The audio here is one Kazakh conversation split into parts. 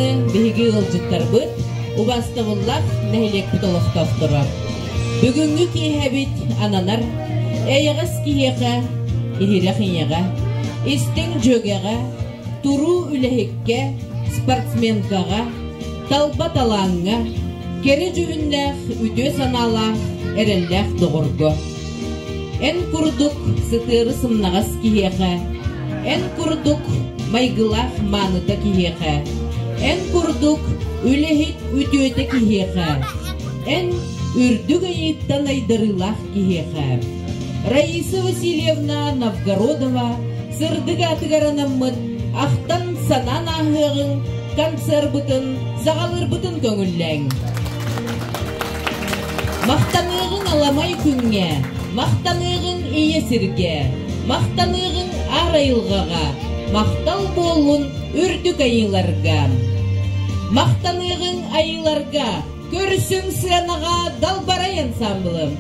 Аны биһиги ылжыттарбыт, убастабыллах нәһилек бутолохтофтора. Бүгүнгү киһәбит ананар, эйгас киһәгә, ирирәхиягә, истең жөгәгә, туру үләһеккә, спортсменкага, талба талаңга, кери жүгүннәх, үтө саналах, эрелләх доғырго. Эн курдук сытыры сымнағас киһәгә, эн курдук майгылах маныта киһәгә, эн курдук үләһит үтөтә киһәгә, эн үрдүг айыттан айдырылах киһәгә. Раиса Васильевна Новгородова сырдыга атыгаранаммыт, ахтан санан ахығын, канцер бытын, сағалыр бытын көңілләң. Мақтанығын аламай күнге, мақтанығын иесірге, мақтанығын арайылғаға, мақтал болын үрдік айыларға. Мақтанығын айыларға, көрісің сынаға далбарай ансамблым.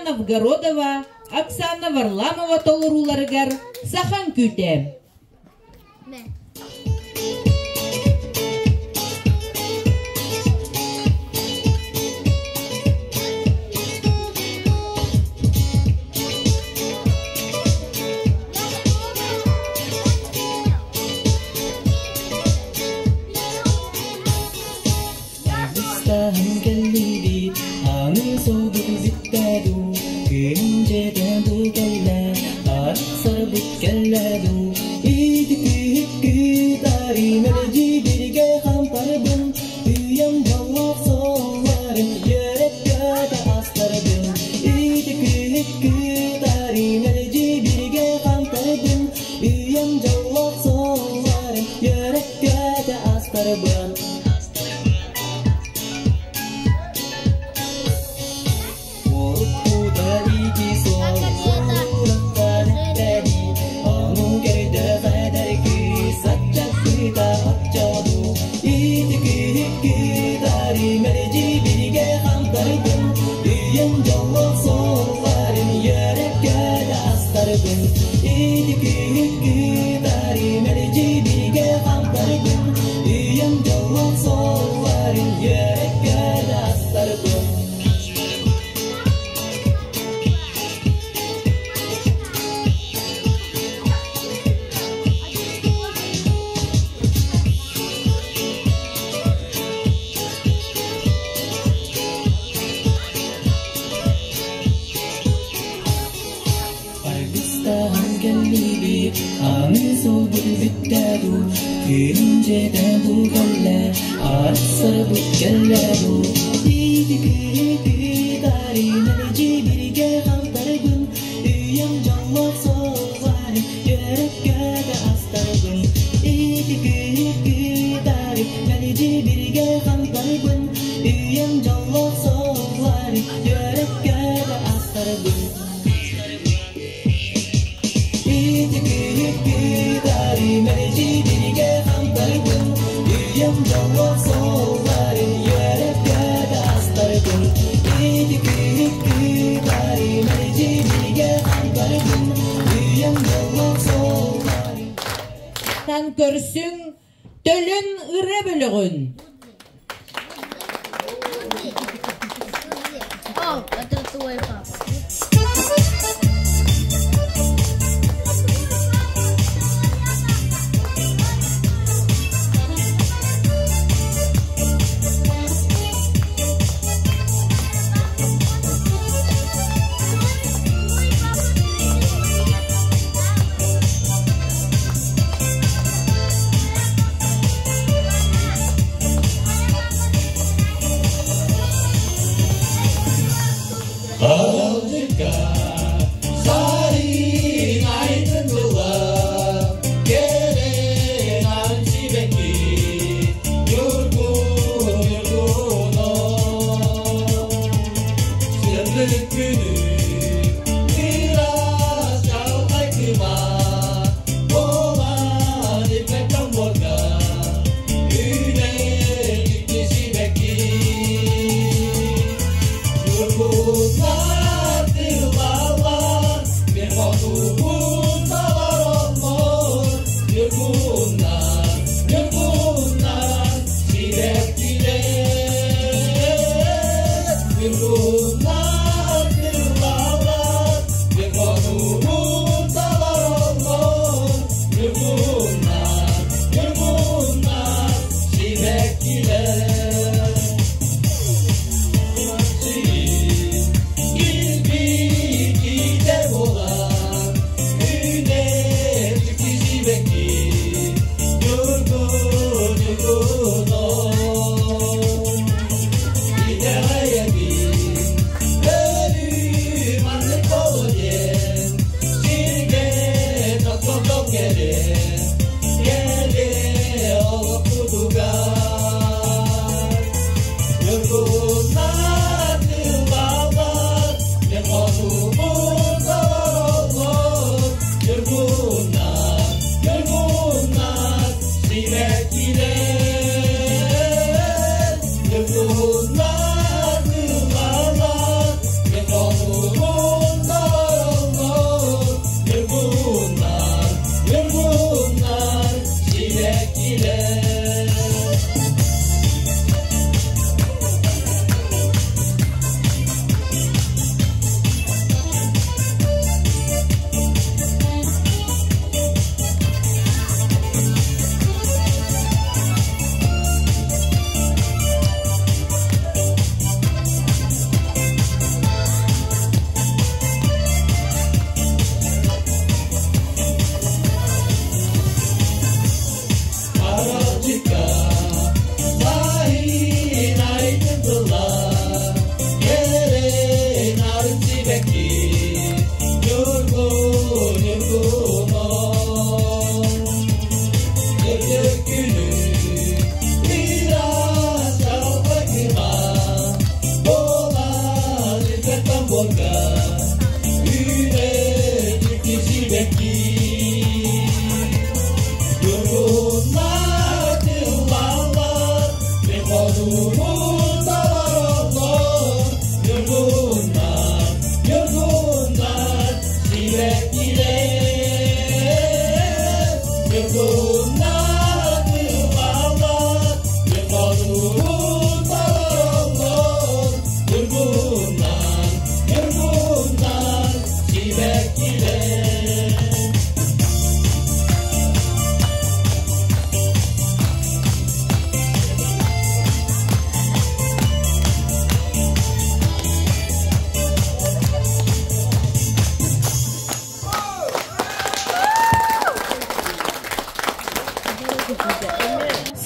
Новгородова, Оксана Варламова толыруларыгар сахан күтем. Sabit kalado, idik hikki tari meleci birge kantargın Üyem cevap soğuları yürekte de astarbın Inceden bu galle, arasar bu gellelu İdiki dari meleci birge kantargın Üyem canlı soğar, yürekke de astargın İdiki dari meleci birge kantargın Üyem canlı soğar, yürekke de astargın İdiki dari meleci birge kantargın Üyem canlı soğar, yürekke de astargın İdiki dari meleci birge kantargın Üyem canlı soğar Tan körsün tölün ıra bölüğün. Oh, это твой пас. You're not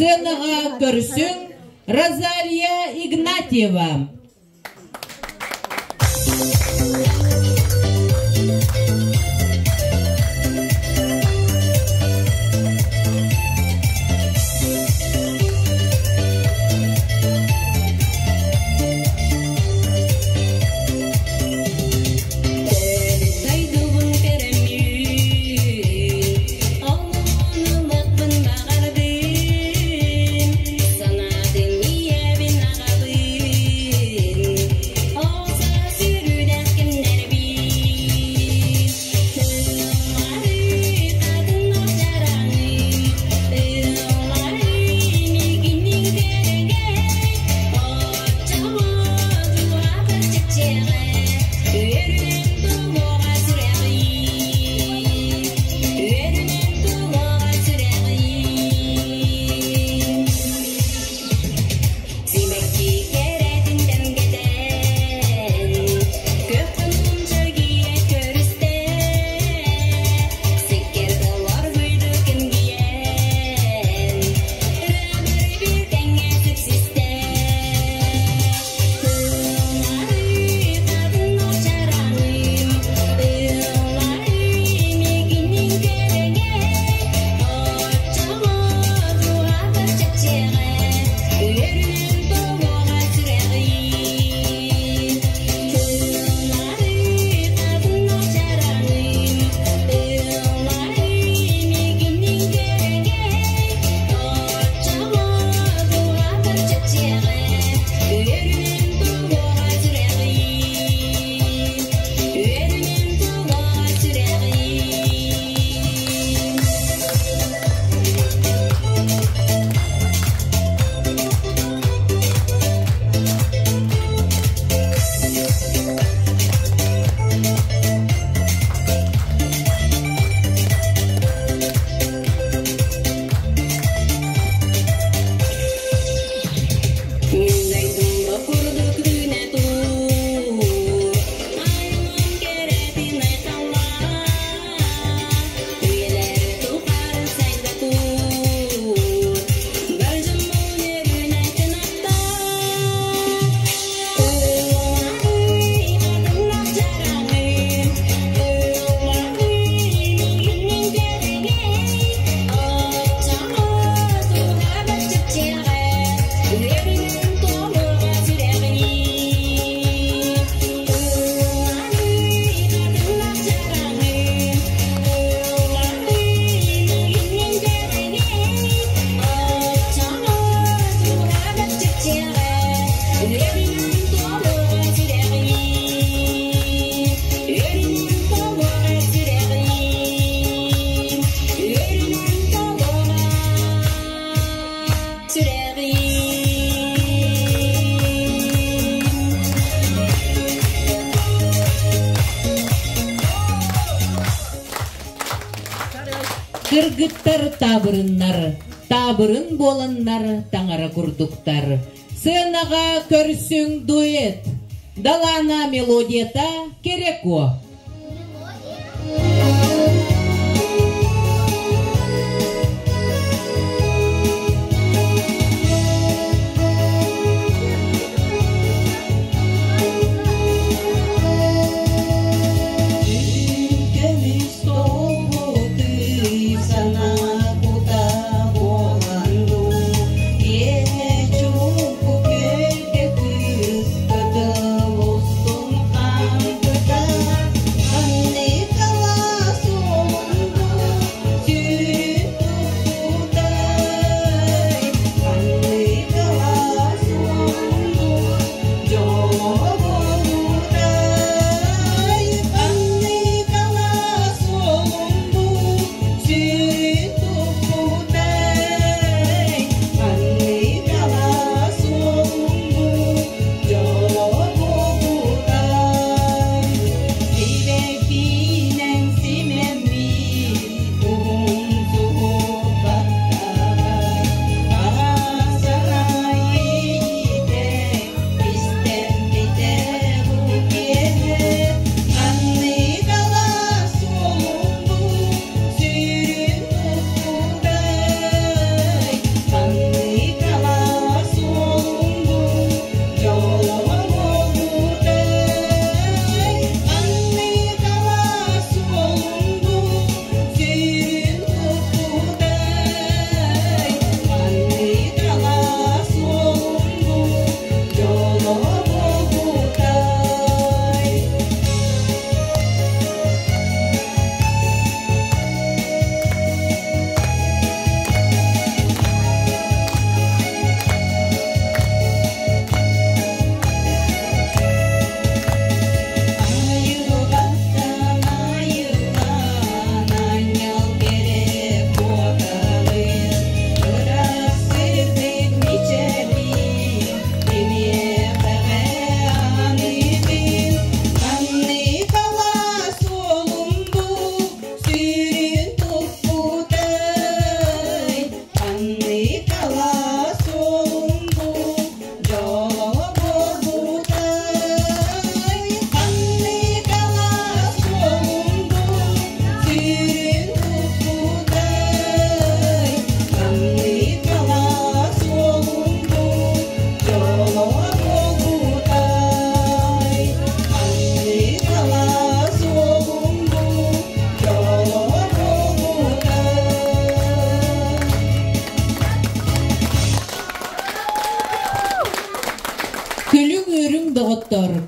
Сценаға көрсің Розалия Игнатьева. Кыргыттар табырыннар, табырын болыннар, таңара курдуктар. Сценаға көрсүң дуэт, далана мелодията кереко.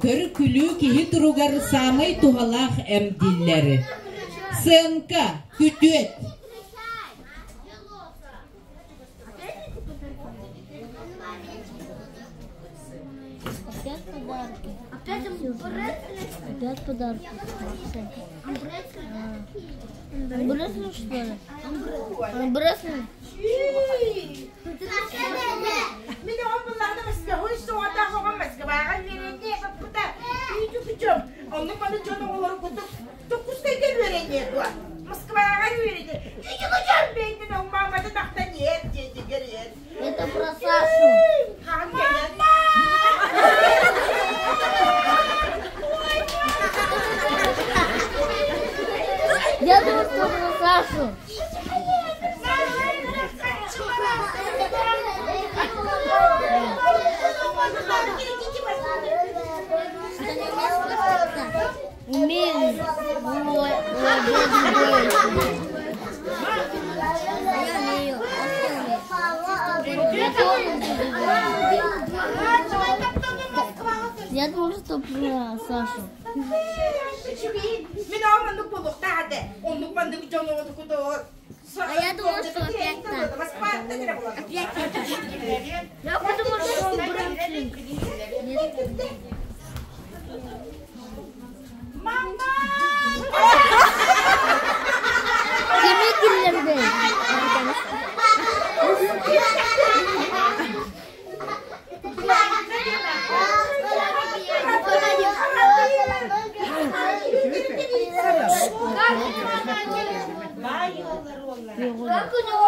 көрі күлі кехи тұруғар самай туғалақ әмділері. Сынка күтет. Опять подарки. Амбресло, что ли? Амбресло? Мен онларда мәскә ой соңда хоган мәскә баган веренде бапта. Үйдү күчөм. Онны баны жона олар күтүп токуска кел веренде була. Мәскә баган веренде. Үйдү күчөм бейдин он мамада тахта ниет деди герет. Это про Сашу. Я думаю, что про Сашу. Умею. Я думаю, что про Сашу. А я думала, что опять так. Опять так. Я подумала, что Брэдли. Мама! Кемикиллердей. Как у него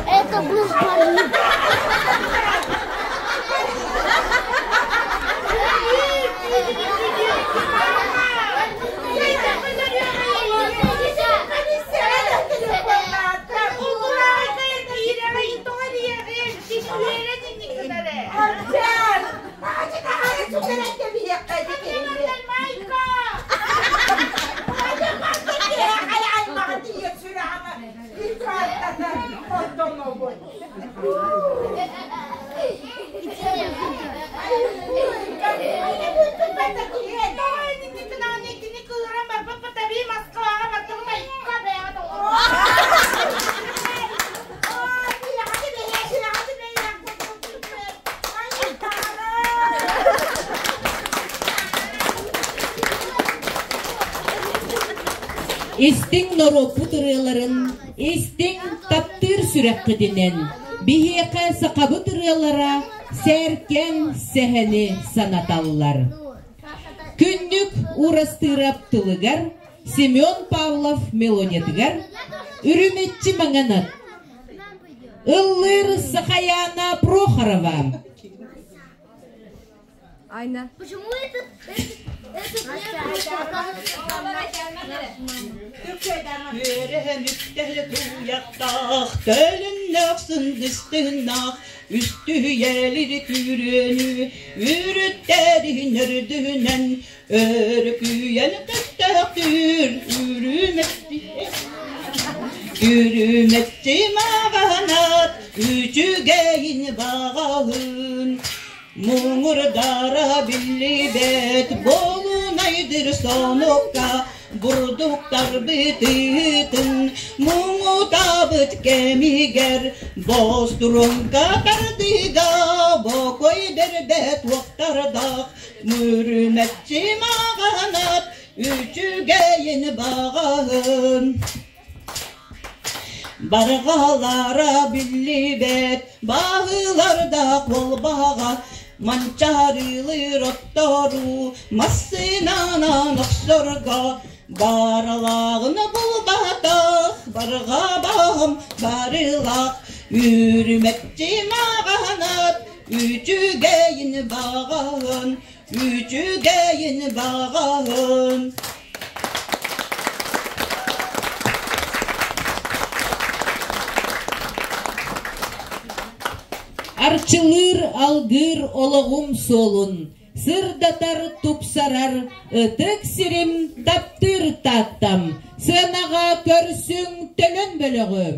Это был парень. Истин норо путырыларын, истин таптыр сүрәккидинен, бихеқе сақабы тырылара сәркен сәхәне санаталлар. Күннүк урастырап тылыгар, Семен Павлов мелодиятыгар, үрүметчи маңанат. Ыллыр Сахаяна Прохорова. Айна. Почему это Üstü yerleri türünü ürütlerin ördüğünden örgüyen kıstaktır ürümetti mağanat üçügeyin bağın Muğurdara billi bet bolunaydır sonukka бурдуктар битытын, муңу табыт кемигер, достурун катардыга, бокой дербет уақтардақ, мүріметчі мағанат, үчүгейін бағағын. Барғалара білібет, бағыларда қол баға, манчарылыр оттору, массынанан оқсорға, баралағын бұл батақ, барға бағым барылақ, үрметчі мағанат, үчүгейін бағағын, үчүгейін бағағын. Арчылыр алгыр олығым солын, сырдатар тупсарар, ытык сирим таптыр таттам, сынаға көрсің төлін бөлігі.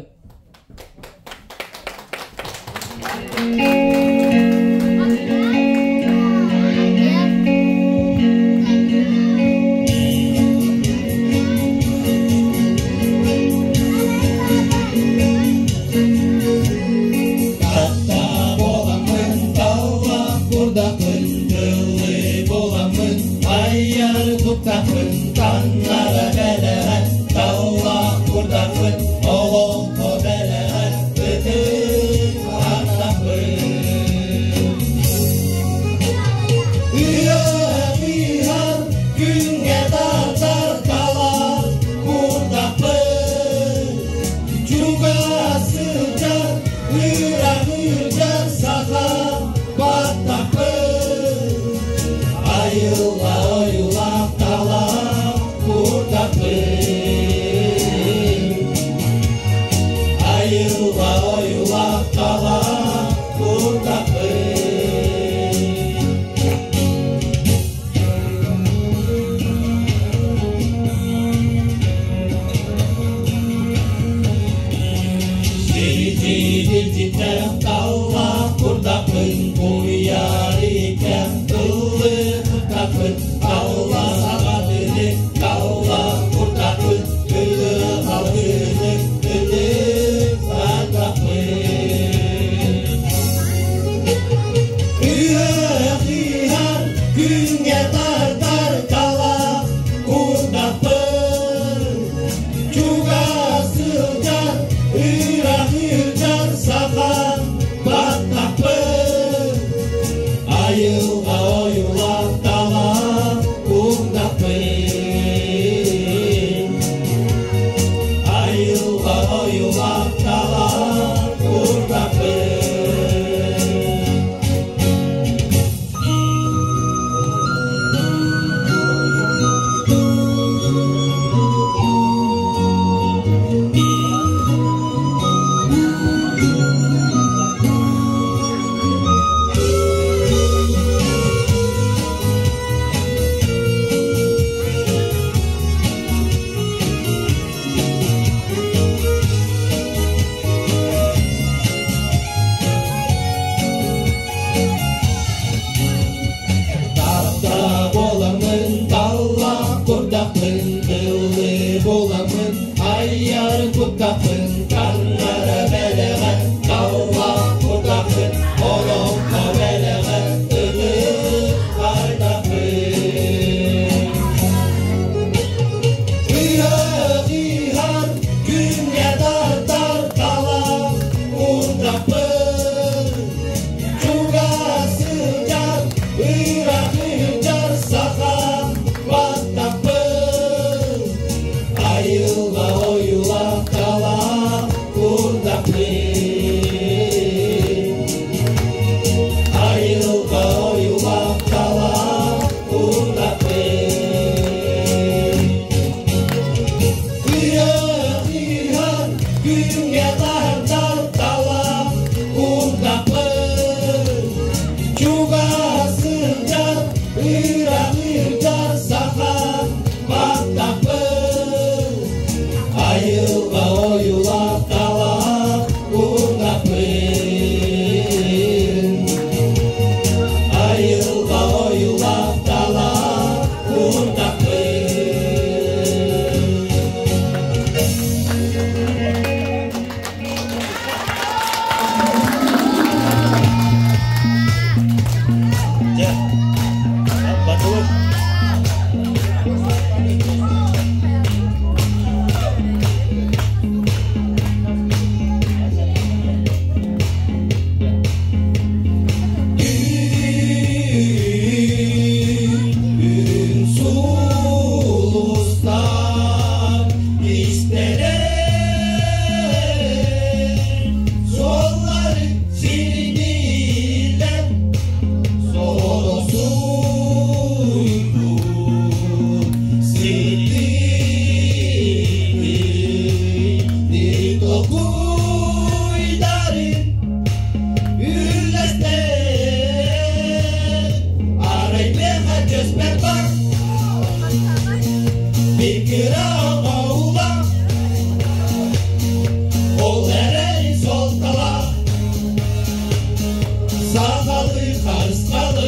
Сағалы қарысқалы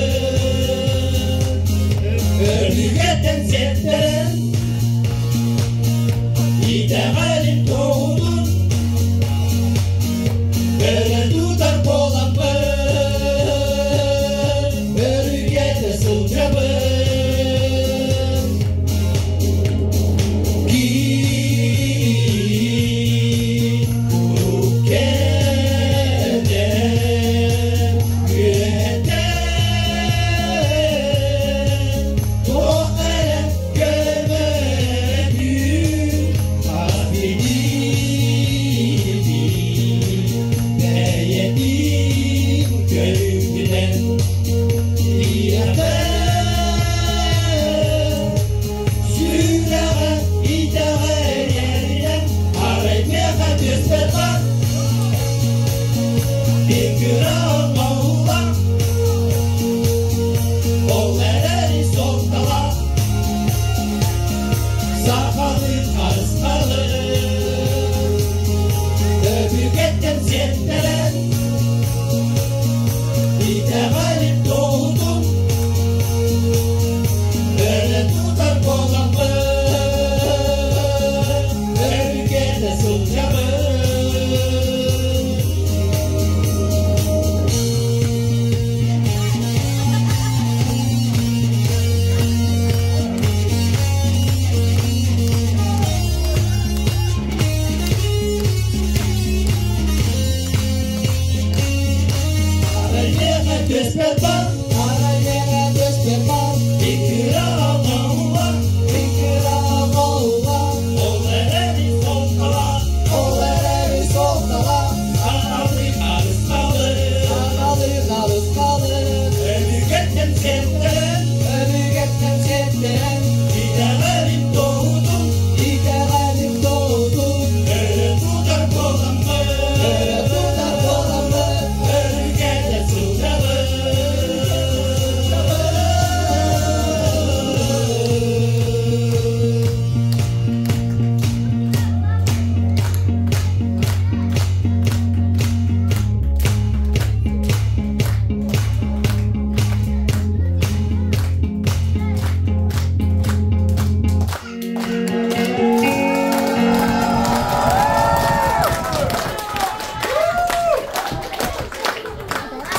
Өрнігеттен сеттерін Идеғалин тоғудын Бірі тұтар боламы Өрігеті сылжабы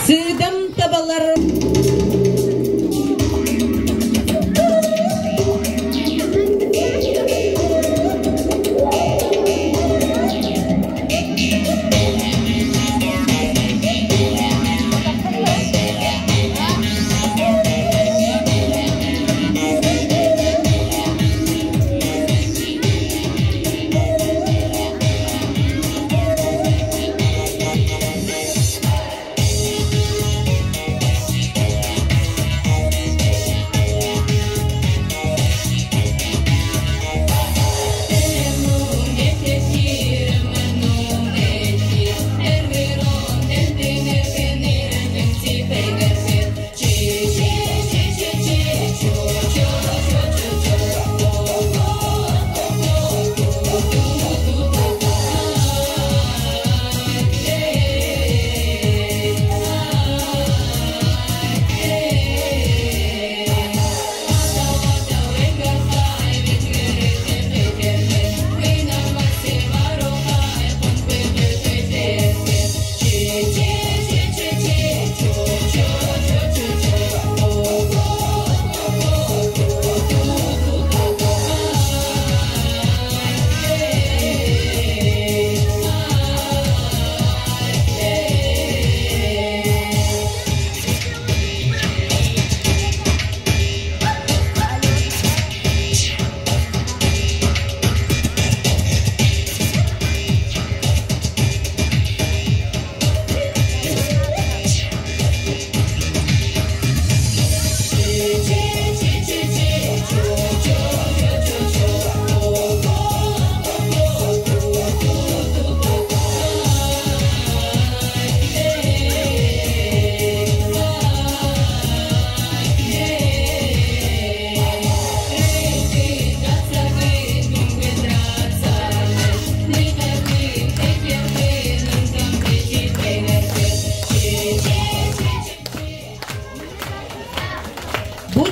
Сыдам табалар.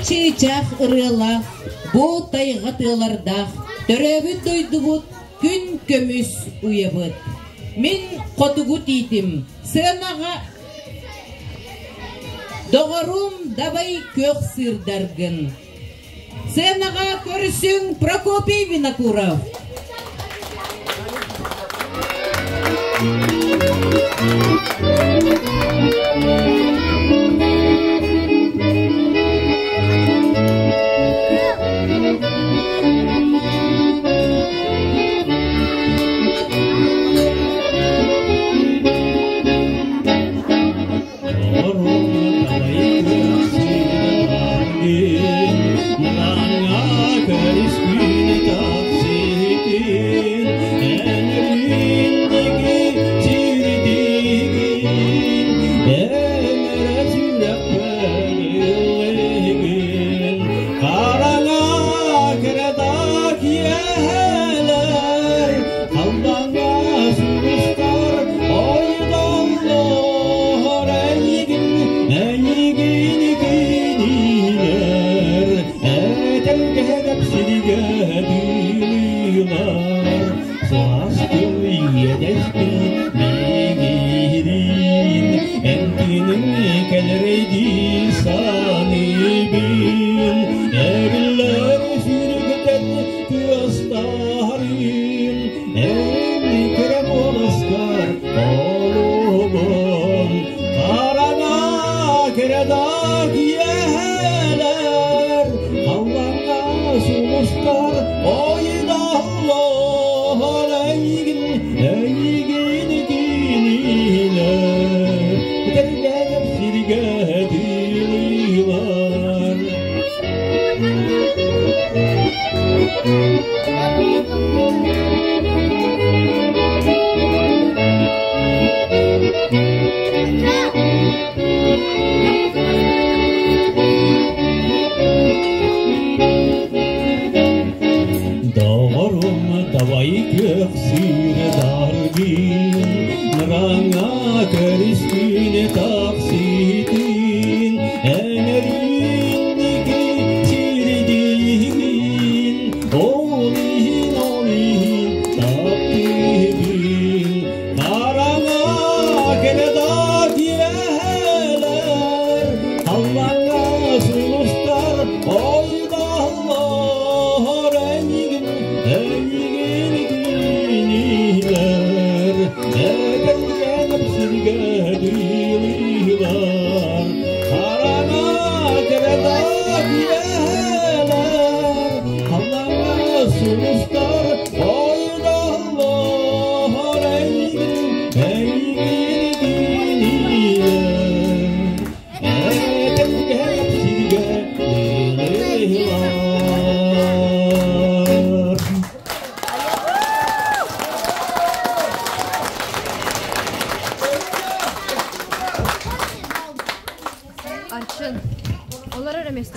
чыйчах ырыла, бу тайгатылардах, төрөбүт дойдубут, күн көмүс уябыт. Мен котугу титим, сынаға доғарум дабай көк сырдаргын. Сынаға көрсүң Прокопий Винокуров.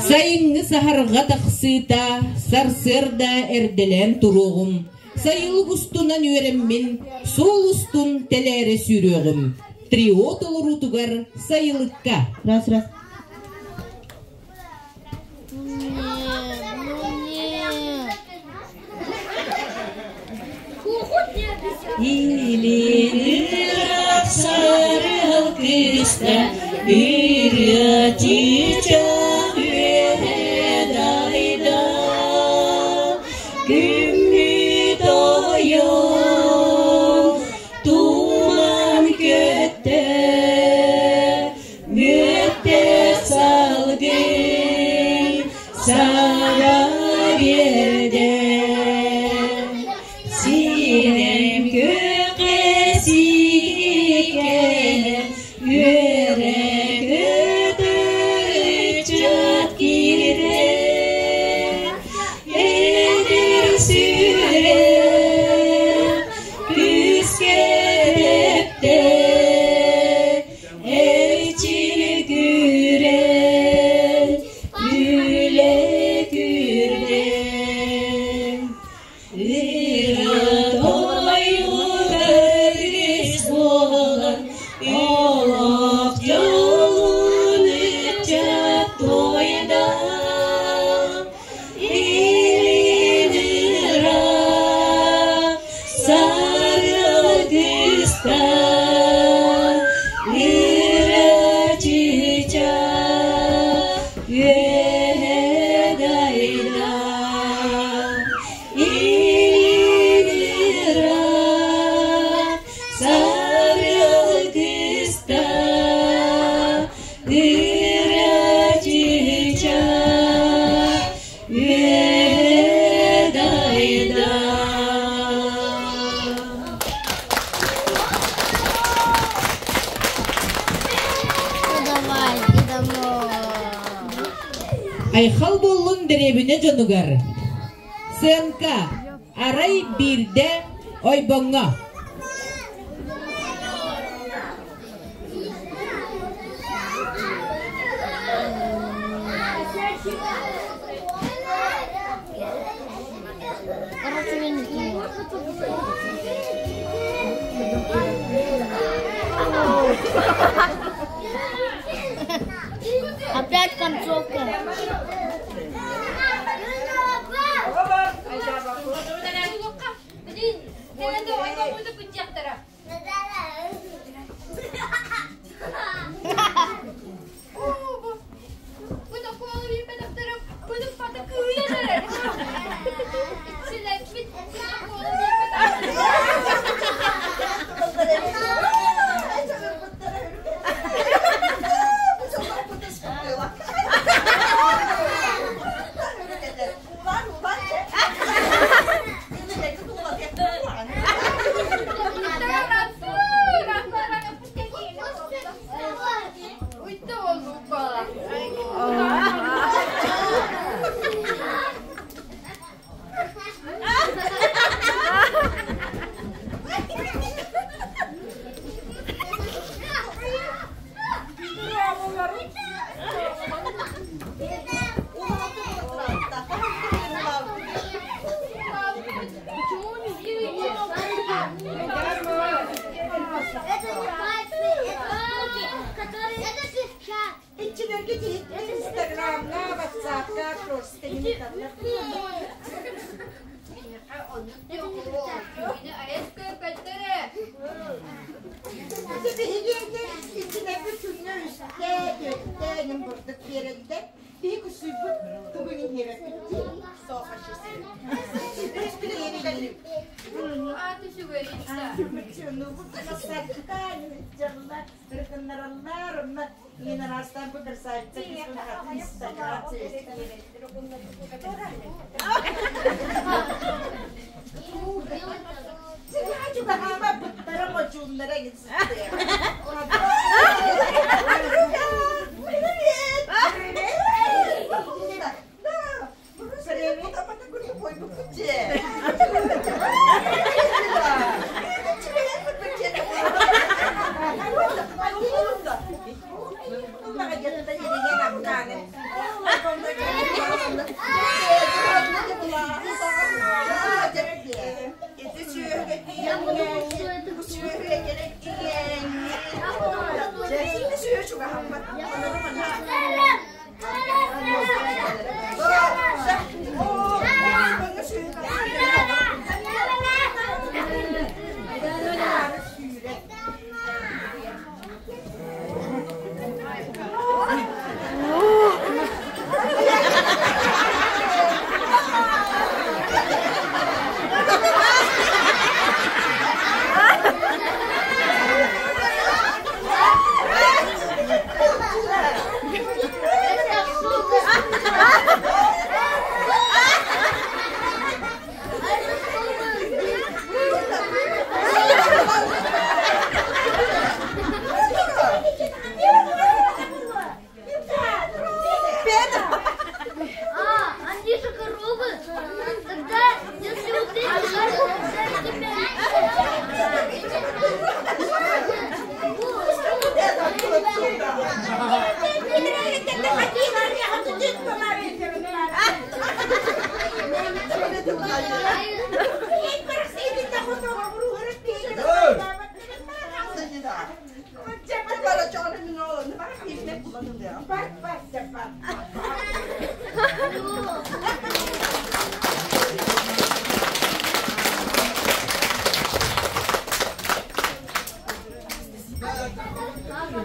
Sayıngı saharga taqsıta, sarsırda erdelен turuğum. Sayılık ustunan öğrenmin, sol ustun telere sürüğüm. Triot olur utugar sayılıkka. Раз. İlirak sarıl kısta, üryatiça üredayda. Gümmi doyum, tuman kötte, mütte salgın, sara yerde. Sinem kökesiken, yürek ödür çat gire. Edir süre, küskedepte, elçil güre, güle güre. Toylu derviş olan, Айхал боллун деребине жонугар. Сынка арай бирде ойбоңа. Опять концовка.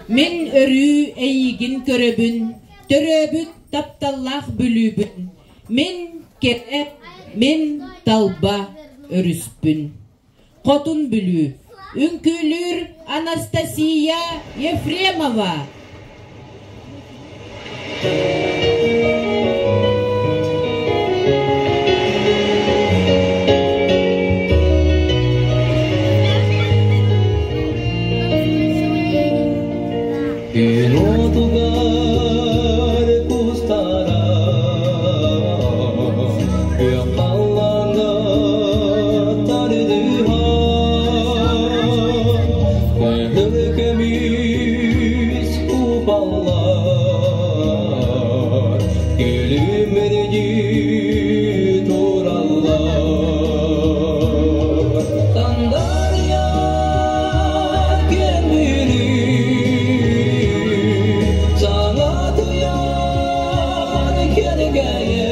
Мен örü eygin köröbün, töröbüt taptallах bülübün. Men kerep, men talba örüspün. Kotun bülü, ünkülür Anastasiya Yefremova. Que no tu hogar gustará баллар келимерги тураллар Сандарья кенбири саңа туян кенегeye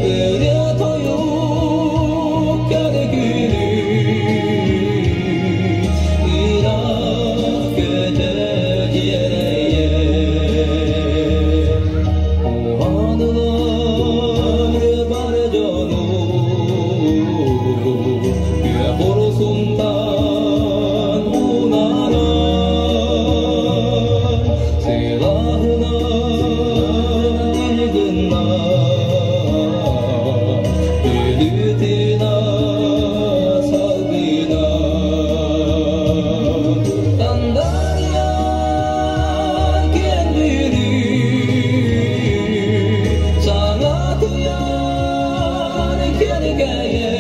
Öyle toyup gelgiri Irak öteceye Uhanılar var canım Güya korusundan unarar Silahına ilgınlar Ölütüna salgınar Sandarya kendiri Sana tuyan kergeye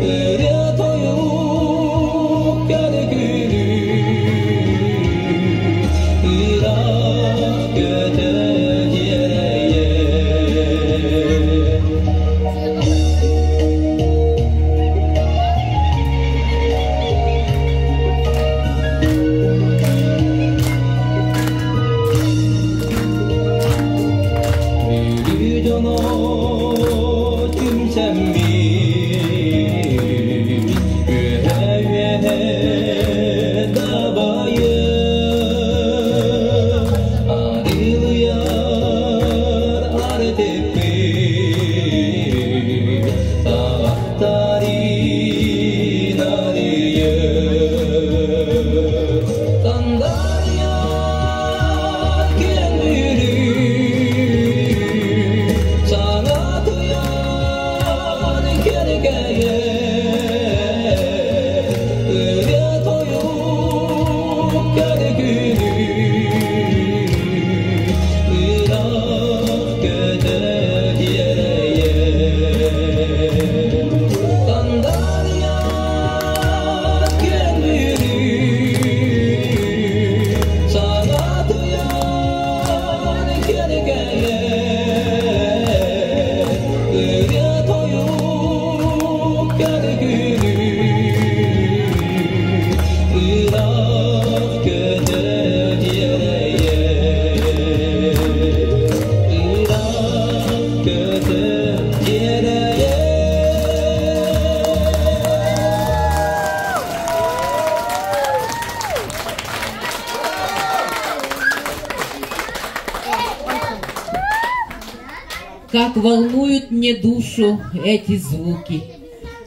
Öyle toyup gelgiri Irak öteceye Biri cana kimsenmiş Ühe dabayı Arılıyar artepi Sağattarin arıyır Sandarya kendiri Sana tuyan kergeye Öyle toyup gelgiri Irak öteceye Sandarya kendiri Sana tuyan kergeye Öyle toyup gelgiri Irak öteceye Irak öteceye Как волнуют мне душу эти звуки.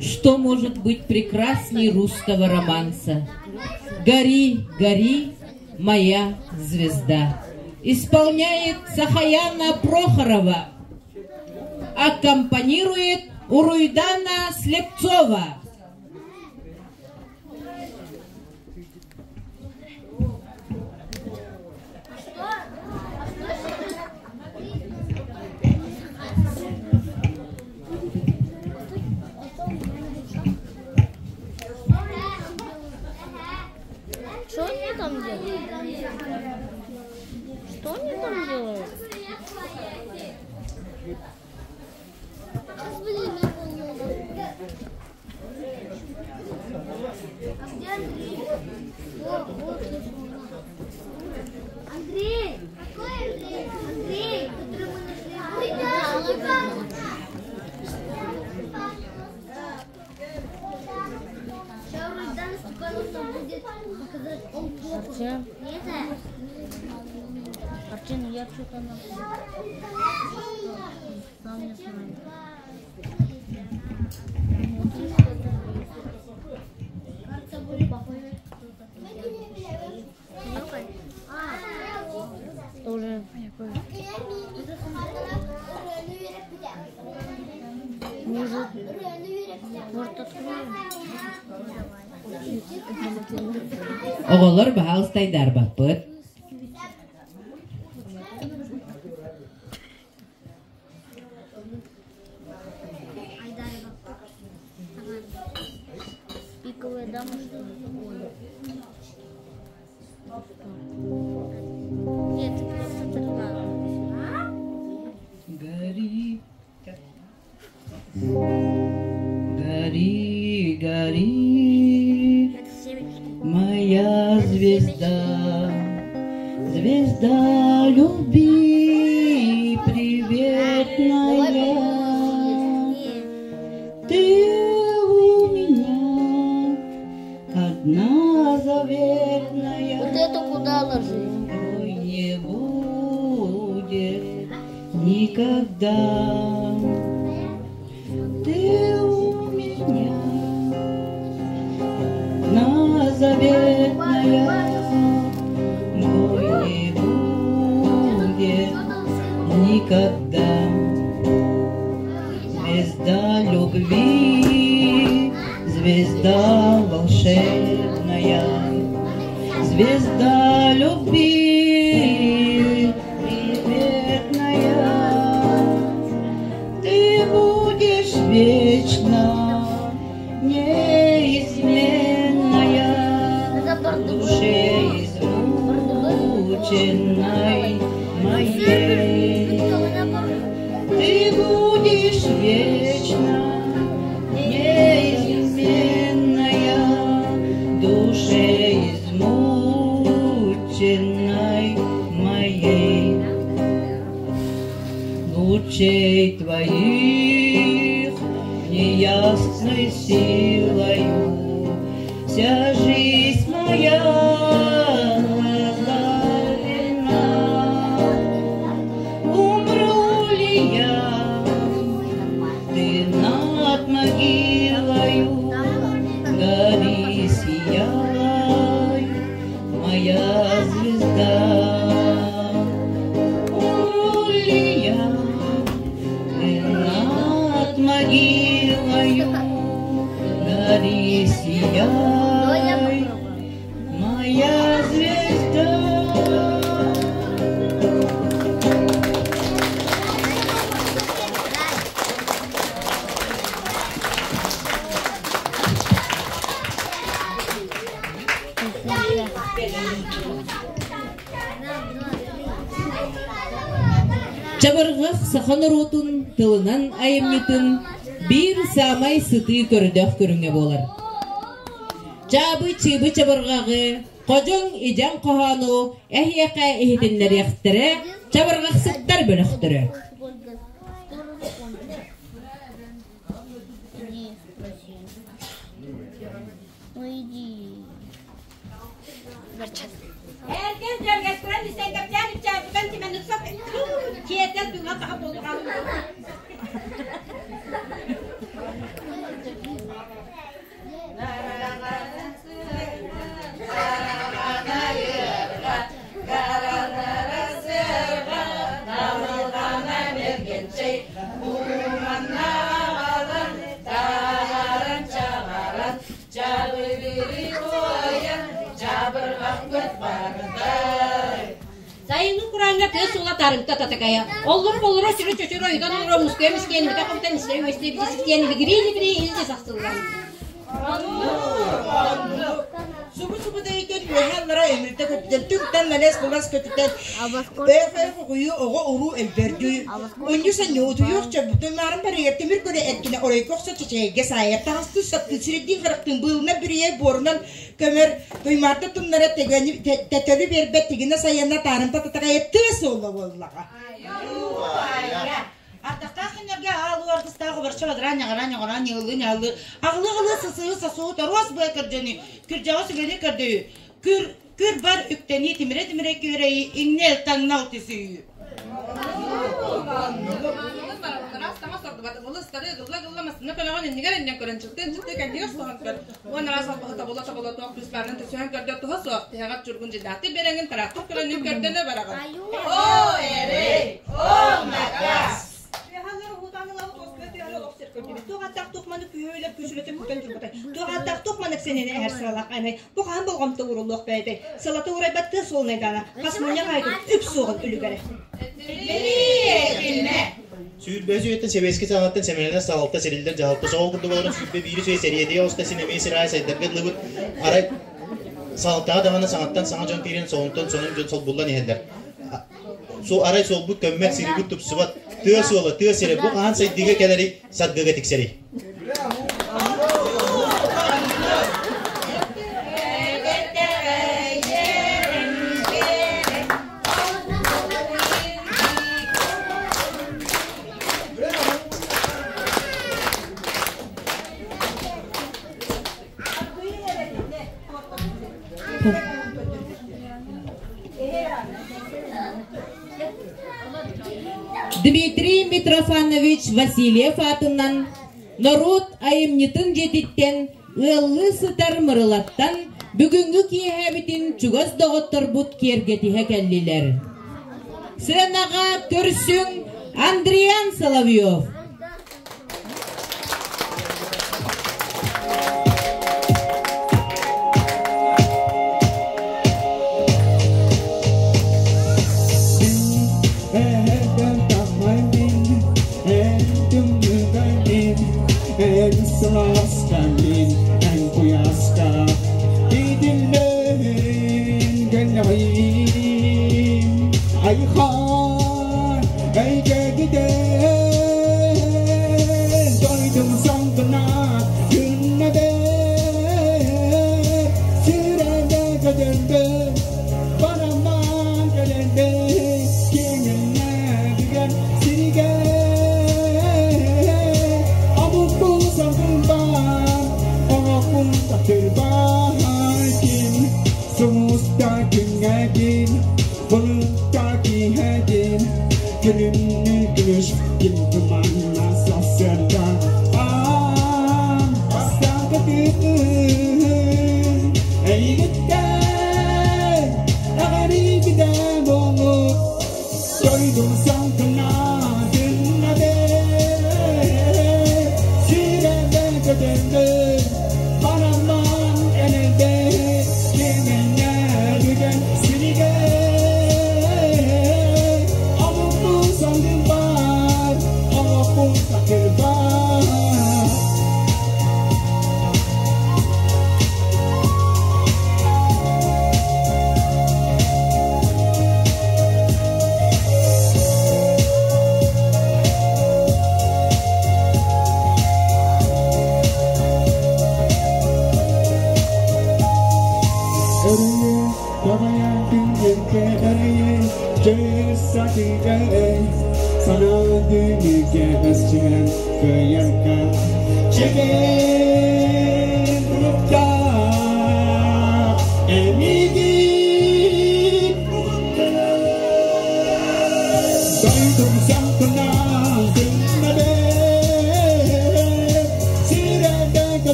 Что может быть прекрасней русского романса? Гори, гори, моя звезда. Исполняет Сахаяна Прохорова. Аккомпанирует Уруйдана Слепцова. Что они там делают? Что они там делают? Где Андрей? Вот Андрей! Какой Андрей? Андрей, который мы нашли. Сейчас Руйдан Степанов будет показать полку. Зачем? Нет? Картину я что-то сам не знаю. Кажется, будет похоже. Тоже может откроем? Оголор баалстайдар баппыт. Пиковая дама, что ли? звезда, звезда любви приветная, ты у меня одна заветная. Вот это куда ложить? Ой, не будет никогда. Ты у меня одна заветная, мой не будет никогда. Звезда любви, звезда волшебная, звезда любви приветная, ты будешь вечно неизменная в душе измученной моей. Ты будешь вечно неизменная в душе измученной моей. Лучей твоих неясной силою вся жизнь моя озарена. Умру ли я, ты над могилою гори, сияй, моя звезда. Умру ли я, ты над могилою гори, сияй, моя звезда. Чабыргах сахан ротун тылынан айымнытын bir самай сыты көрдөх көрүңе болар. Чабы чыбы чабыргагы кожоң ижан кохану эхияка эхитиннер яхтыре чабыргах сыттар бөлөктөрө. Herkes dergesler sen kapten çarpıdan ki ben tutsam kiyetel dünya takıp olur kalın. Sayın Kur'an'da kız ulatarım tatakaya. Olur sürü çocuğu oydan olur muskemiz kendimi kaptan isterim işte bir kendimi gri ilde saksılgan. Subu da iken yohanlara emirde kötüden Türk'ten neles kulas kötüden efe kuyu oğu uru elberdi. Önce sen yoğdu yokça bütün narım bari yetimir göre etkine oraya koksa çiçeğe sayıp hastı sattı sürekli kırıktın bılına biriye borundan kömer duymarda tümlere teteli bir bettigine sayana tarım tatakaya tüvesi ola vallaha. Атакахинерге алуар кыстагы бір чабадыран yağlı. Ağlı сысы торос бу экердени. Киржагы сөгени керди. Кür бар үктени тимире көреyi иңнел таңнал тисүй. Растама сорду бата болы стаде гылламасына калаган нигерен көрөн чыкты кандига соган. Оны расал табыла тоқ плюсларын төсөн көрдө тоха соқ. Тягат жүргүн жидаты беренген тарактык кылын көрдөнө бараган. О эре, о макас. Туғаттақ тоқманы күйелеп күшілетіп күтен жүрбітай. Туғаттақ тоқманы ксенені әр сыралақ әмей. Бұған болғамты ұрылық бәйді. Сылаты ұрай бәтті солнайдана. Қасмоня қайды үп соғын үлігәрі. Sürbe süyetten sebeski sanattan semelerden sağlıkta serildir cevapta soğuk kurdu bolurun sürbe virüs ve seriyediği olsa sinemeyi sıraya saydılar gıdlığı aray sağlıkta adamına sanattan sana can pirin soğuntan sonun can sol buldan ehedler. So aray sol bu kömmek siri bu tup sıvat tüya soğla tüya seri bu kahan saydığı keleri sadgıga tikseri. Дмитрий Митрофанович Васильев атынан народ айымнитын жетиттен ыллы сытар мырылаттан бүгүнгү киэбитин чугас доготтор бут кергетиhe келлилер. Сценага көрсүн Андриан Соловьев.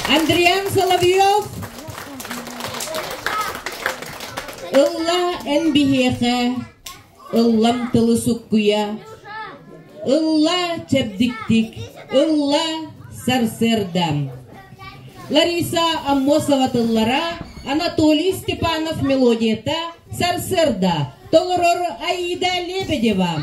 Андриан Соловьев, ылла энбихеха, ыллам тылы суккуя, ылла чебдиктик, ылла сарсердам. Лариса Аммосова тыллара, Анатолий Степанов мелодията, сарсерда, толорор Аида Лебедева.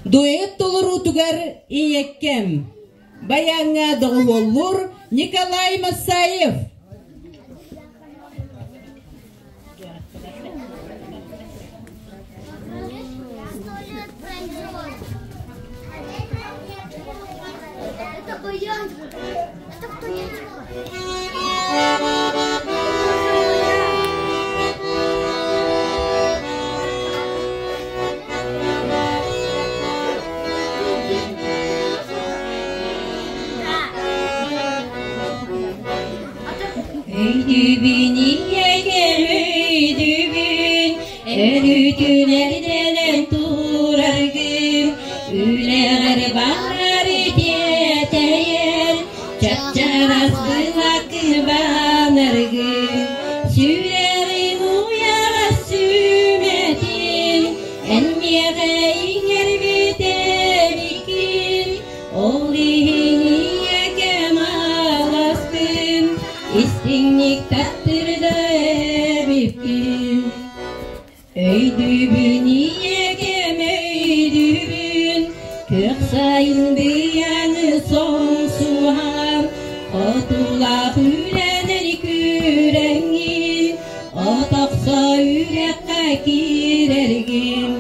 Дуэт толыру тугар иеккем. Баяңа доғылыр Николай Масаев. Это баян. Это кто я? Öydübini yeger öydübün, örütülerden turargın, üleğer bağlar teteyer, çapçarasılak banargın, sülerin uyağa sümetin, enmeğe inger bitebikin, oğlini yekemalasın, İstinlik tattırda ebipkin. Öydübün iyegem öydübün, kök sayın beyanı son suhan, otula hülenir kürengi, otoksa yürekka kirergin,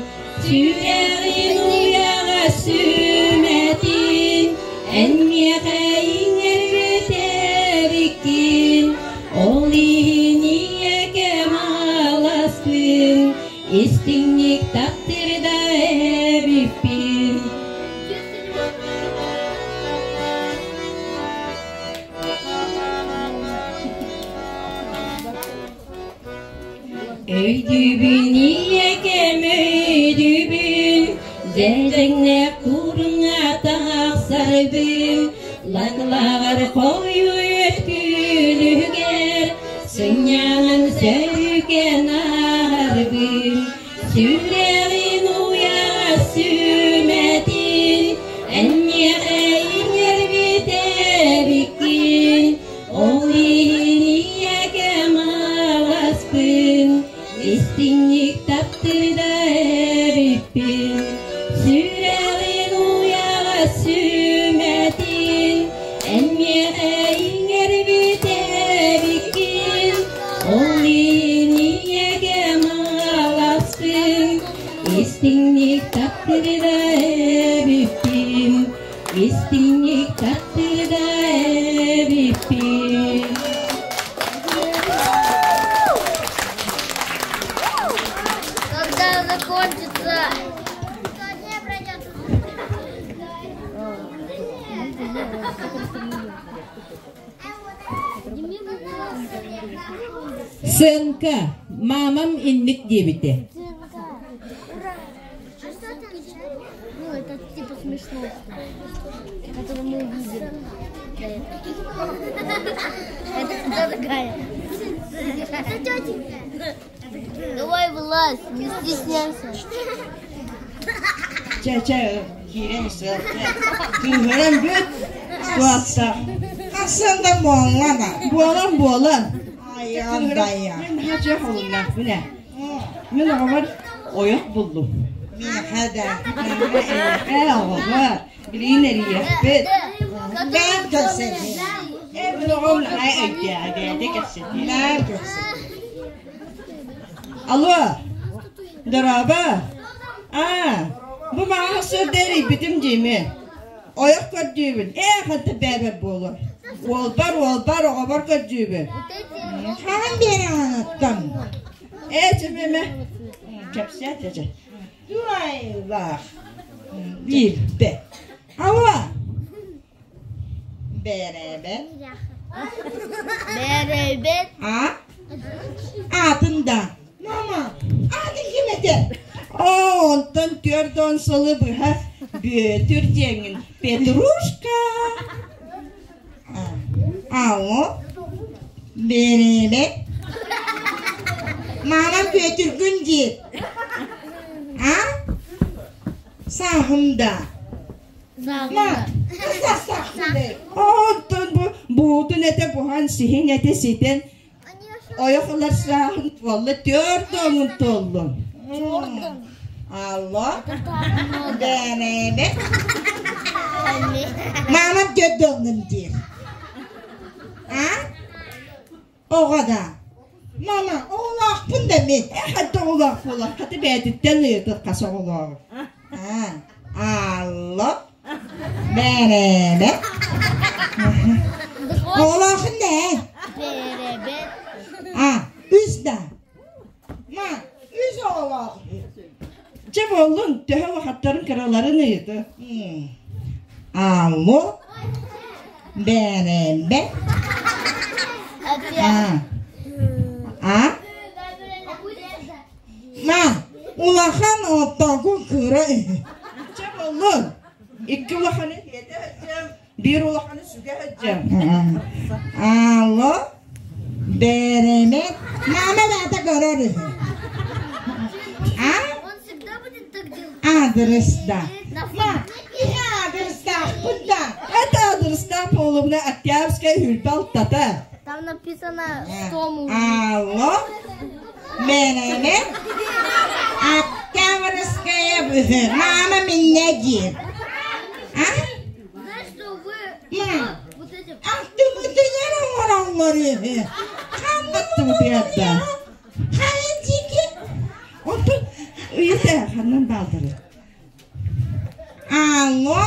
sürerin uyağa sümetin, enmeğe inger bitebikin, oğlini yekemalasın, istinlik tattırda ebipin. Öydübün iyegem öydübün, zerdenle kuruna tağsarbın, laglar koyu ötkülüger, sünyanın sevgen harbin, sürerin uyağa sümetin, enmeğe inger bitebikin, oğlini yekemalasın, istinlik tattırda ebipin, sürerin uyağa sümetin, enmeğe inger bitebikin, oğlini yekemalasın, istinlik tattırda ebipin, istinlik tattırda ebipin. Когда закончится? Не пройдет. Сынка, мамам инник дебите. Ну, это типа смешно, который мы увидели. Это кто такая? Это тетенька. Давай вылазь, не стесняйся. Çeçe gireyse, kıvırın büt, suatta. Aslında boğulana. Boğulan. Ay andaya. Ben hacı olunlar, bu ne? Ben ağabey oyak buldum. Mihada. Ağabey, bilin eriye, bet. Ben göstereyim. Ben ağabey ay ödeyade, de göstereyim. Ben göstereyim. Alo, daraba. Bu bana sözderi bitim cimi. Oyak kadcübün, hatta berber bolur. Olbar, ağabar kadcübün. Hangi biri anlattın? Cimime. Kapsiyat ya. Duay bak. Bir, be. Hava. Beraber. Beraber. Ha? Adında. Mama. Adın kimedi? Онтон төрдөн сылы быха бөтүр деңин. Петрушка. Алло. Беребе. Мамам бөтүргүн дейт. Сағымда. Онтон бұғытын әті бұған сихин әті сетен ойықылар сағын толы төрдіңін толын. Алло. Бәребе. Мамам төрдіңін дейт. Оғада. Мама, оғлақ бұнда мен. Әқәді оғлақ болақ. Қаты бәдіттен ұйытық қаса оғлағы. Алло. Бәребе. Оғлақын да. Беребе. Үзда. Ма, үз оғлағы. Жеп олың төхі уақыттарын қыраларын ұйыты. Алло. Бәребе. Ма, улахан оттағы күрі. Жеп олың. İki ulaqanı hede həcəm, bir ulaqanı sügə həcəm. Allo, береме. Мама бәті көрір. Он всегда будет так делать. Адресда. Ма, адресда, куда? Это адресда полумна Октябрьская Хюльпалтата. Там написано 100 мужей. Алло, береме. Октябрьская Хюльпалтата. Мама меня дед. Знаешь, что вы... Вот этим... Ах ты оранları. Anlattım bir hatta. Hayatiki. Otur. Yeter hanım baldırı. Alo.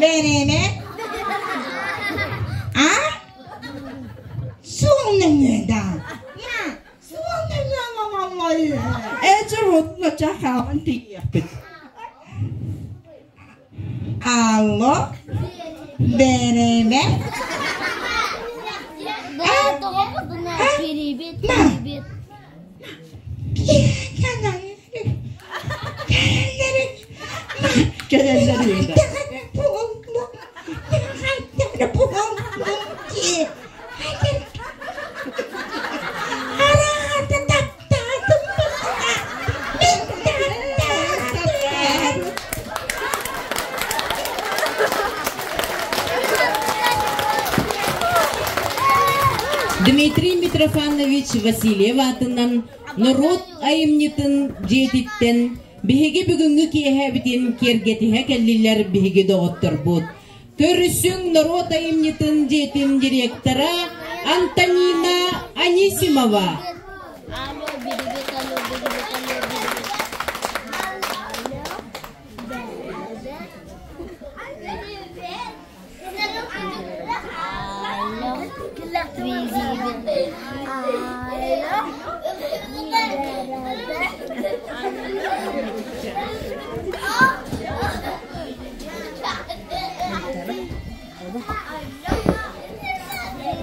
Verene. Sonundan. Sonundan vallahi. Ece rotuna çakalın diyepit. Alo. Verene. Перебит. Gelenleri Дмитрий Митрофанович Васильев атынан народ айымнетін жетіттен бігі бүгінгі кейхәбітен кергетіге кәлілер бігі доғыттыр бұд. Көрісің народ айымнетін жетім директора Антонина Анисимова.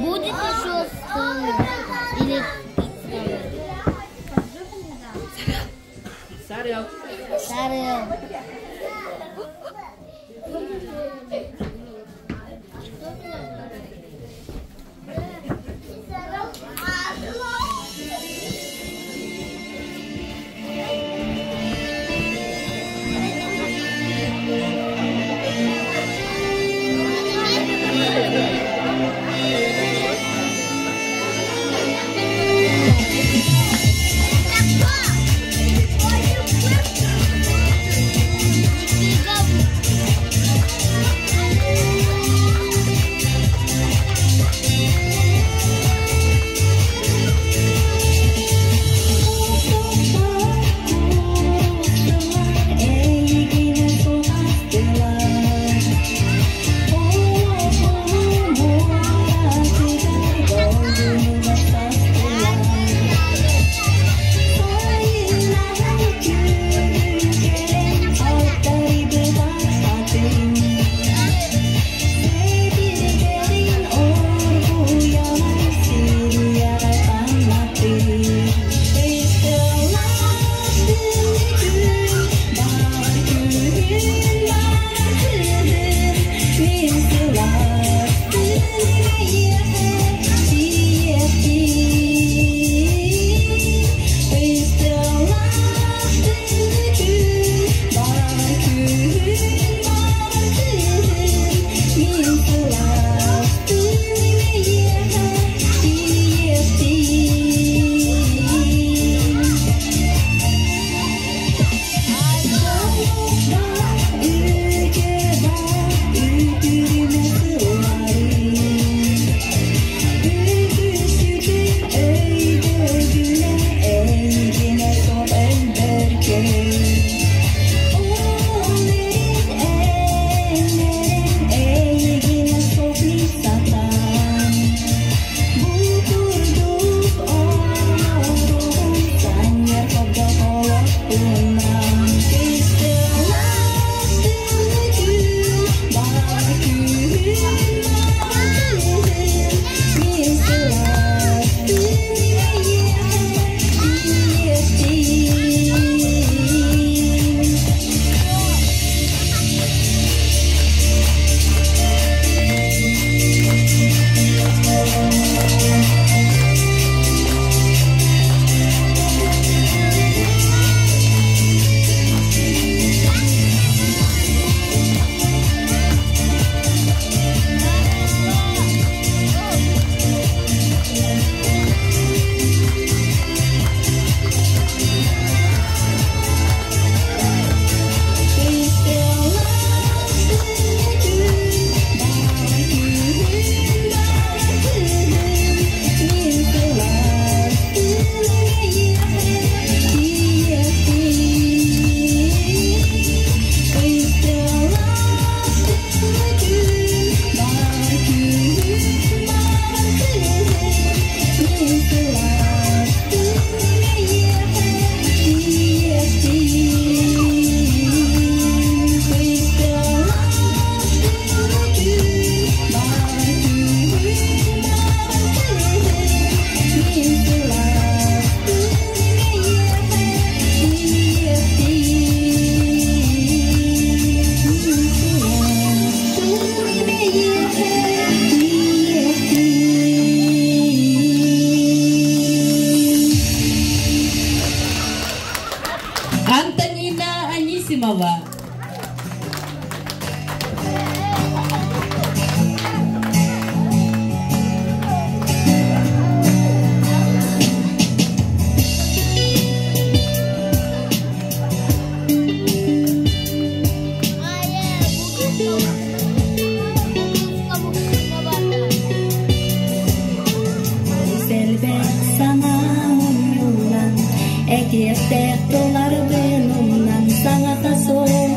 Будет еще или Сарел. Äkki ja tehtolar venunnan sangata soo.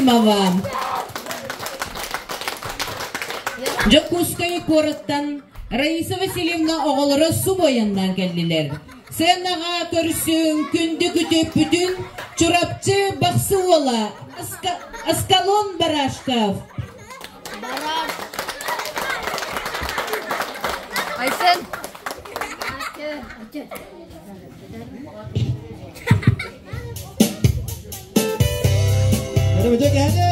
Ефимова. Жокускай кораттан Раиса Васильевна оғылыры су бойаннан келділер. Сенаға көрсің күнді күтіп бүтін чурапчы бақсы ола. Аскалон Барашков. Айсен. Hadi böcek geldi.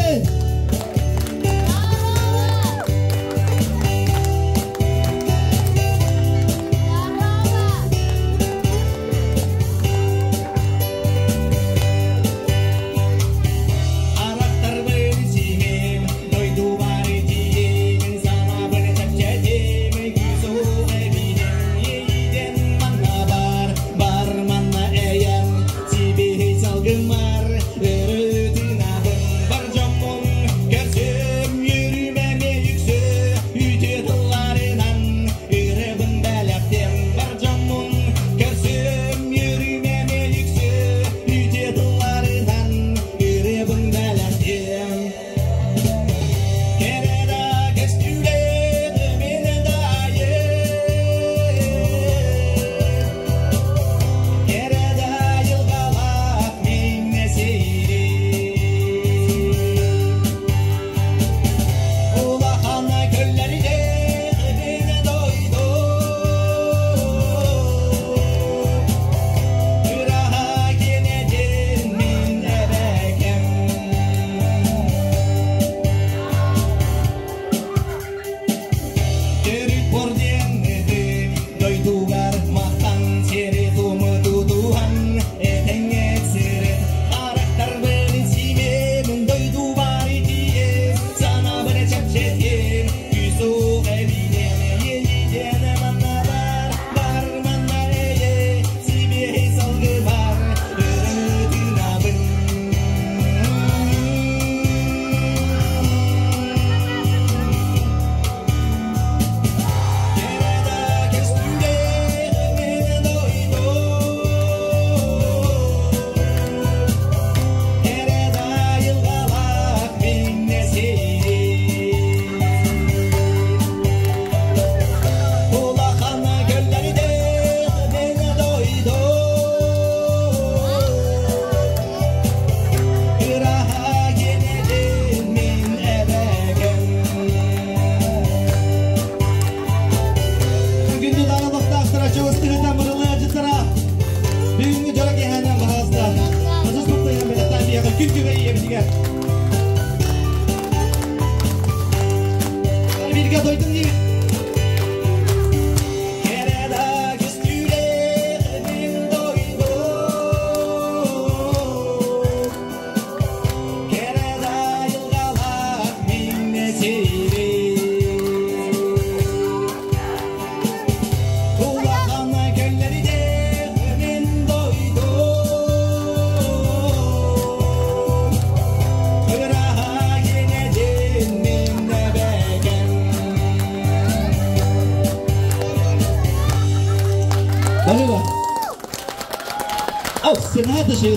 Senada şey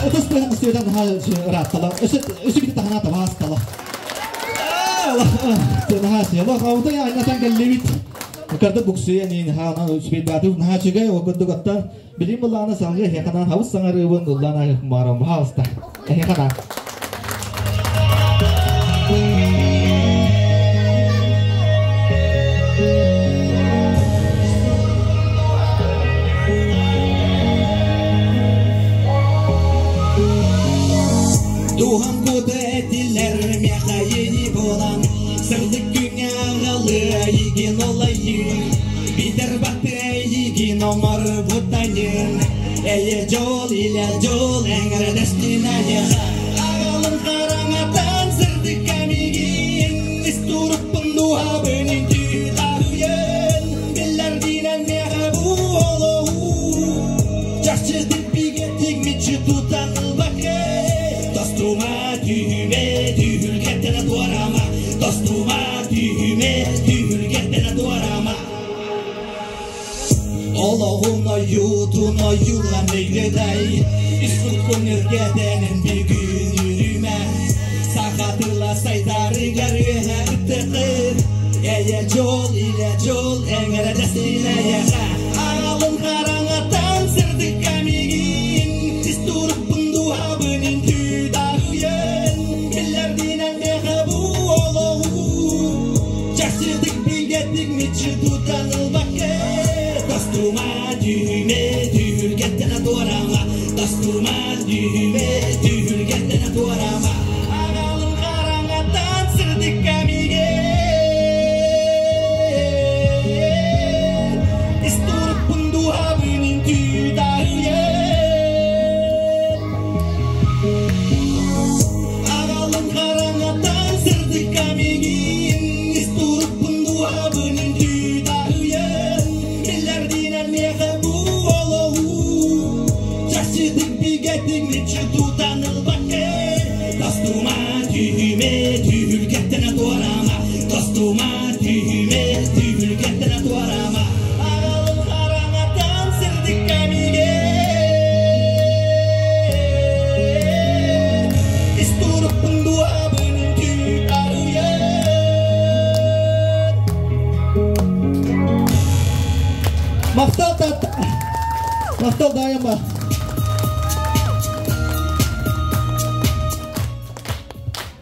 ötüs böyle müstüden ha rahatla. Ösü bir tane ta hastala. Allah. Senada şey bak avda ya insan gellit. Karda buksu yani ha na üsbet batu na çıgay o kundu katta. Bilim bullana sange he kana havuz sangar ubun bullana maram hasta. He kana. Tuhan kudretler mehayeni bolan sırdık günahlı yigin olayı bider baktı yigin omar butanın eye jol ile jol engre destinaya ağalın karamatan sırdık kamigin isturup penduha benin tülahuyen biller dinen mehabu olohu çarşı dipigetik miçi tutan bakay Dostuma tühüme tühülgetene duarama Dostuma tühüme tühülgetene duarama Allah'una yutuna yulan eyleday İsut kun ürgedenin bir gün yürüme ya jol engara destina ya ağalın karangatan sırdık kamigin isturup bundu habının tüdağıyen bellerdinden deha bu oloğu çaksırdık bilgettik mitçi tutanılbakke dostuma düğme düğülgettene doğrama dostuma düğme düğülgettene doğrama ağalın karangatan sırdık kamigin Maqtal dayanma.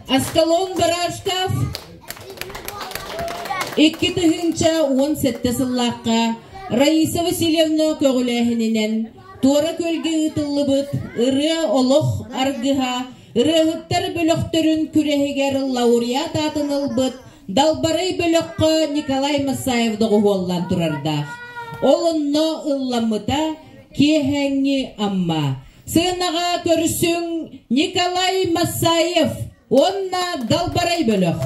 Аскалон Барашков 2-17 сыллаққа Раиса Васильевна көғіләхінінен туара көлге ұтылыбыт ұры олық арғыға ұрығыттар бөліқтірін күрехігер лауреат атынылбыт Далбарай бөліққа Николай Масаевды ғуоллан тұрардақ. Олынна ылламыта кехәңі амма. Сынаға көрсің Николай Масаев, онна Далбарай бөліқ.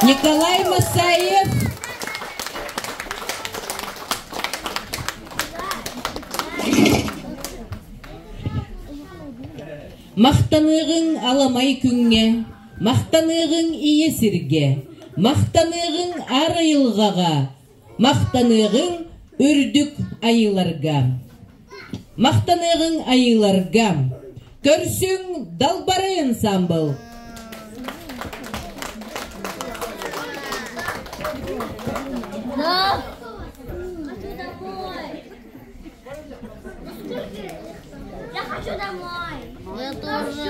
Николай Масаев. Мақтанығың аламай күнге, мақтанығың ие сірге, мақтанығың ар айылғаға, мақтанығың үрдік айыларға. Мақтанығың айыларға, көрсің далбары ансамбл. Я хочу домой. Я тоже.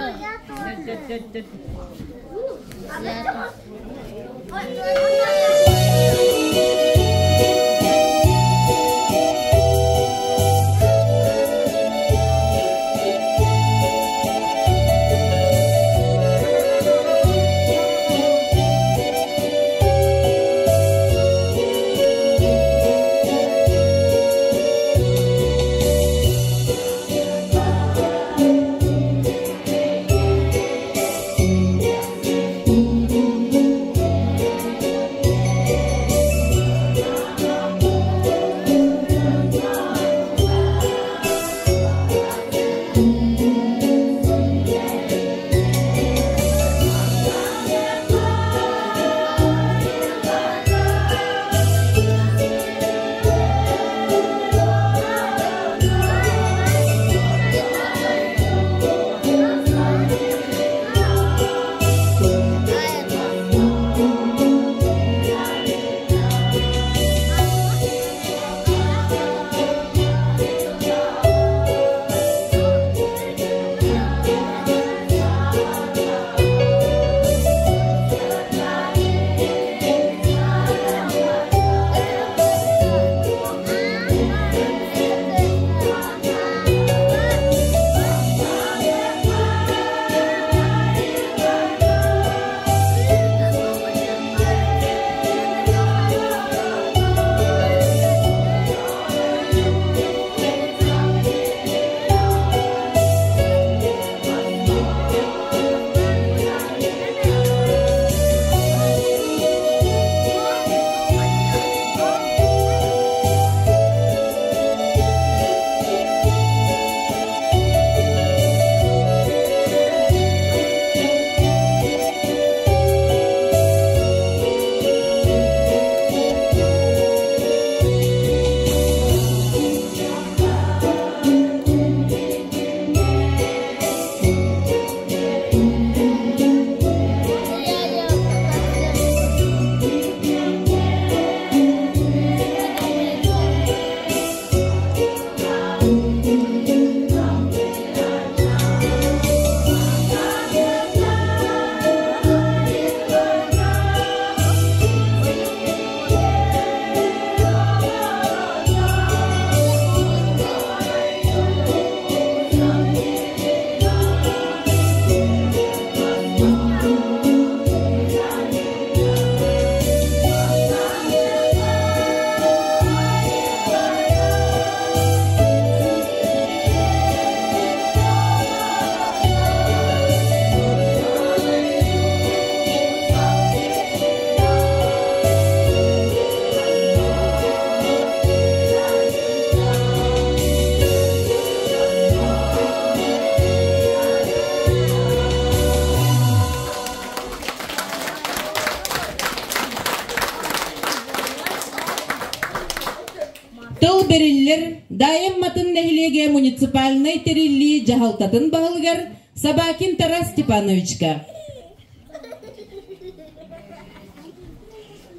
Тыл бериллер дайым матын нәхилеге муниципальный терилли жахалтатын бағылгар Собакин Тарас Степановичка.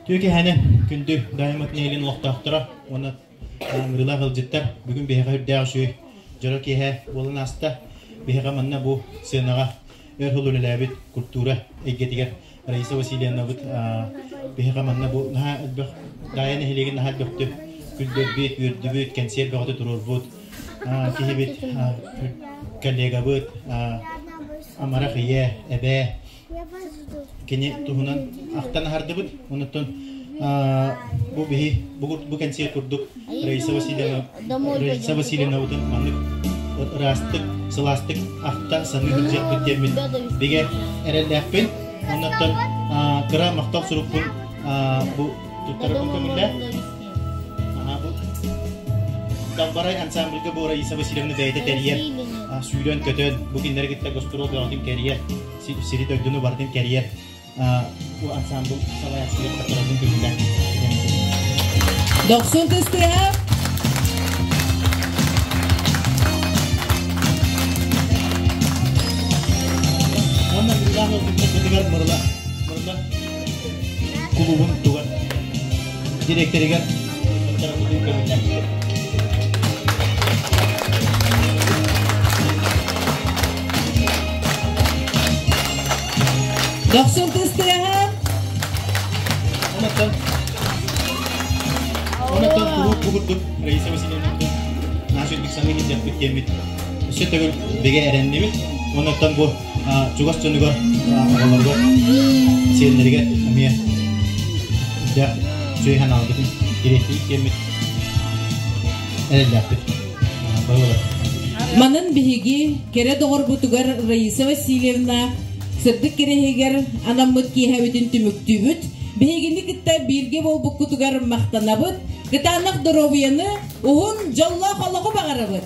Түйке хәне күнді дайым матын нәхилен лоқтақтыра, оны мұрыла ғылжеттар бүгін бейхаға үрдәғі шүй жұры кейхә болын аста бейхаға манна бұл сынаға өр хұлыр әләбет культура әйгетігер Раиса Васильевна бұд бейхаға манна бұл дайын нәхилеген нахал бөкті күлдер бет, үрді бет, кәнсер бәғаты тұрыр бұд кейхе бет коллега бұд амара қия, әбә кене тұғынан ақтан ағарды бұд оныттың bu kensiye kurduk Raisa Vasilyevna udun manık rastık sılastık akta sanı hırcak büttermin bege erelleğpen ondan kıra maktab surukun bu tutarapun kamilla bu Dambaray ansambılga bu Raisa Vasilyevna beyde teriyer suyudan kötön bugünlere gitti gosturol dağıtım kariyer siri döndüğünü vardım kariyer bu ansambıl salayasıyla katarabın gülünden 90 testreha. Ondan bir daha ödüler mırla kulubun tuğan direktörü gel tarafı düğümler. Doksun testreha. Ondan kurduk Raisa Vasilyevna'nın naşetlik sanı hizmet bitkenmit. Sütügül bege erendimit. Ondan bu çugas çonuga ağalarga seyirlerige amiye da söyhan aldık. Gerekli gelmit. Erelleptik. Manın bihigi kere doğru butugar Raisa Vasilyevna sırdık kereheger anamıt ki hevetin tümüktübüt. Bihigini kitta birge bol bukutugar maqtanabıt. Gıtanak dorovyanı uhun jalla xoloqu bağarabıt.